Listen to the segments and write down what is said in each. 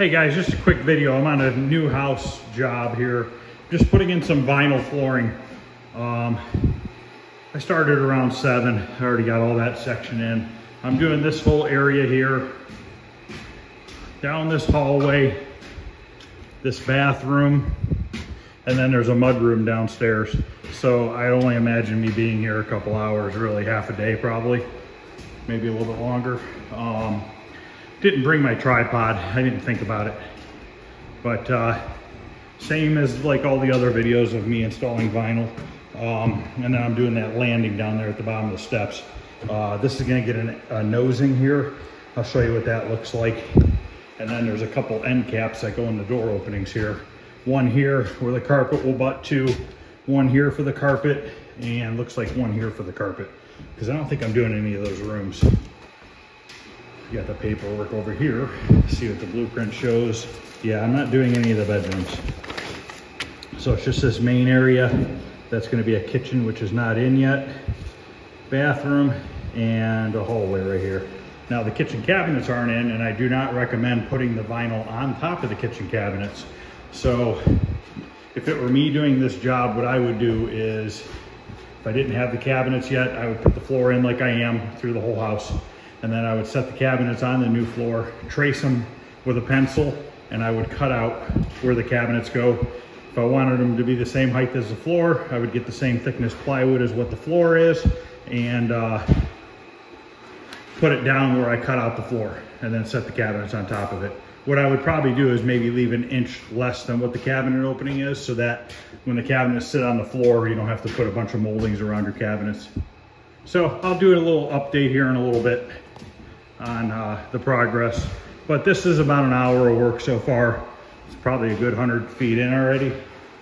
Hey guys, just a quick video. I'm on a new house job here. Just putting in some vinyl flooring. I started around 7. I already got all that section in. I'm doing this whole area here. Down this hallway, this bathroom, and then there's a mud room downstairs. So I only imagine me being here a couple hours, really half a day probably, maybe a little bit longer. Didn't bring my tripod, I didn't think about it. But same as like all the other videos of me installing vinyl. And then I'm doing that landing down there at the bottom of the steps. This is gonna get a nosing here. I'll show you what that looks like. And then there's a couple end caps that go in the door openings here. One here where the carpet will butt to, one here for the carpet, and looks like one here for the carpet. Because I don't think I'm doing any of those rooms. You got the paperwork over here. See what the blueprint shows. Yeah, I'm not doing any of the bedrooms. So it's just this main area. That's gonna be a kitchen, which is not in yet. Bathroom, and a hallway right here. Now the kitchen cabinets aren't in, and I do not recommend putting the vinyl on top of the kitchen cabinets. So if it were me doing this job, what I would do is, if I didn't have the cabinets yet, I would put the floor in like I am through the whole house. And then I would set the cabinets on the new floor, trace them with a pencil, and I would cut out where the cabinets go. If I wanted them to be the same height as the floor, I would get the same thickness plywood as what the floor is, and put it down where I cut out the floor, and then set the cabinets on top of it. What I would probably do is maybe leave an inch less than what the cabinet opening is, so that when the cabinets sit on the floor, you don't have to put a bunch of moldings around your cabinets. So I'll do a little update here in a little bit on the progress. But this is about an hour of work so far. It's probably a good 100 feet in already.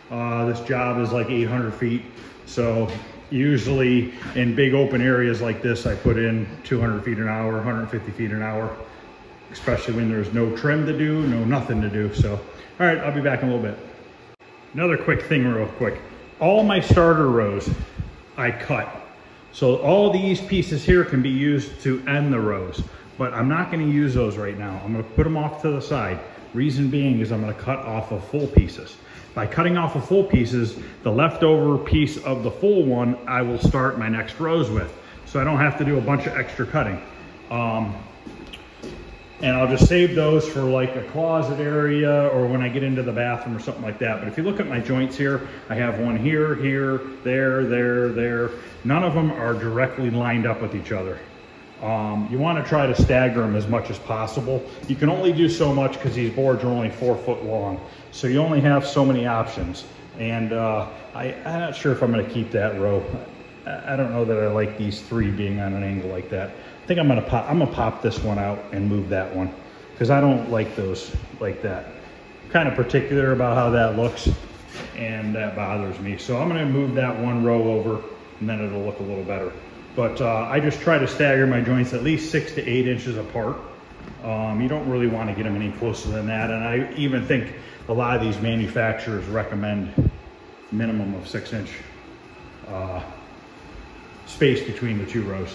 This job is like 800 feet. So usually in big open areas like this, I put in 200 feet an hour, 150 feet an hour, especially when there's no trim to do, nothing to do. So, all right, I'll be back in a little bit. Another quick thing real quick. All my starter rows, I cut. So all these pieces here can be used to end the rows, but I'm not gonna use those right now. I'm gonna put them off to the side. Reason being is I'm gonna cut off of full pieces. By cutting off of full pieces, the leftover piece of the full one, I will start my next rows with. So I don't have to do a bunch of extra cutting. And I'll just save those for like a closet area or when I get into the bathroom or something like that. But if you look at my joints here, I have one here, here, there, there. None of them are directly lined up with each other. You want to try to stagger them as much as possible. You can only do so much because these boards are only 4 foot long. So you only have so many options. And I'm not sure if I'm going to keep that row. I don't know that I like these 3 being on an angle like that. I think I'm gonna pop this one out and move that one because I don't like those like that. I'm kind of particular about how that looks, and that bothers me. So I'm gonna move that one row over, and then it'll look a little better. But I just try to stagger my joints at least 6 to 8 inches apart. You don't really want to get them any closer than that, and I even think a lot of these manufacturers recommend minimum of 6-inch space between the 2 rows.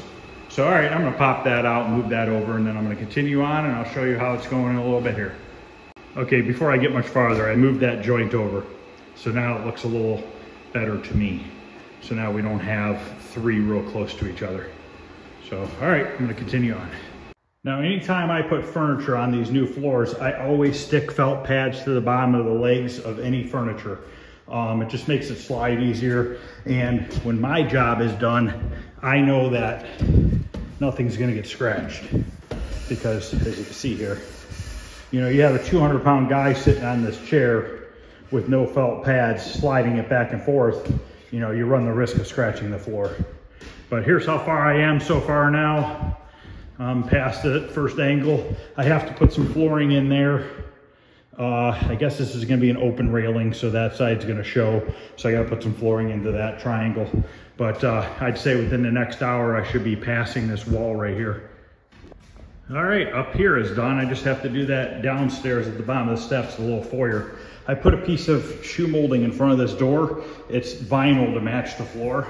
So, all right, I'm gonna pop that out and move that over, and then I'm gonna continue on, and I'll show you how it's going in a little bit here. Okay, before I get much farther, I moved that joint over. So now it looks a little better to me. So now we don't have 3 real close to each other. So, all right, I'm gonna continue on. Now, anytime I put furniture on these new floors, I always stick felt pads to the bottom of the legs of any furniture. It just makes it slide easier. And when my job is done, I know that nothing's gonna get scratched because, as you can see here, you know, you have a 200-pound guy sitting on this chair with no felt pads, sliding it back and forth, you know, you run the risk of scratching the floor. But here's how far I am so far now. I'm past the first angle. I have to put some flooring in there. I guess this is gonna be an open railing, so that side's gonna show. So I gotta put some flooring into that triangle. But I'd say within the next hour, I should be passing this wall right here. All right, up here is done. I just have to do that downstairs at the bottom of the steps, the little foyer. I put a piece of shoe molding in front of this door. It's vinyl to match the floor.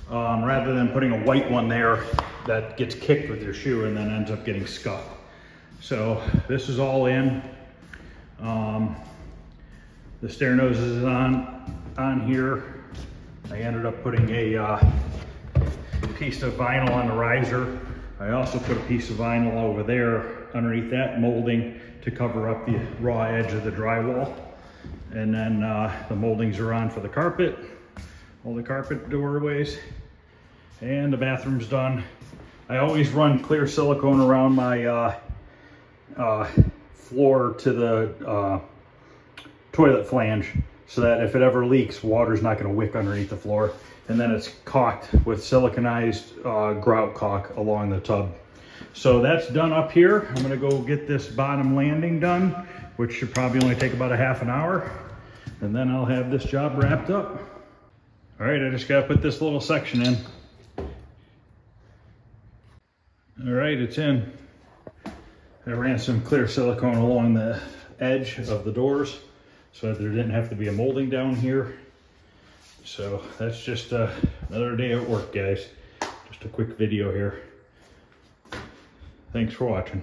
Rather than putting a white one there that gets kicked with your shoe and then ends up getting scuffed. So this is all in. The stair noses is on here. I ended up putting a piece of vinyl on the riser. I also put a piece of vinyl over there underneath that molding to cover up the raw edge of the drywall. And then the moldings are on for the carpet, all the carpet doorways, and the bathroom's done. I always run clear silicone around my floor to the toilet flange so that if it ever leaks, water's not going to wick underneath the floor. And then it's caulked with siliconized grout caulk along the tub. So that's done up here. I'm going to go get this bottom landing done, which should probably only take about a half an hour. And then I'll have this job wrapped up. All right, I just got to put this little section in. All right, it's in. I ran some clear silicone along the edge of the doors so that there didn't have to be a molding down here. So that's just another day at work, guys. Just a quick video here. Thanks for watching.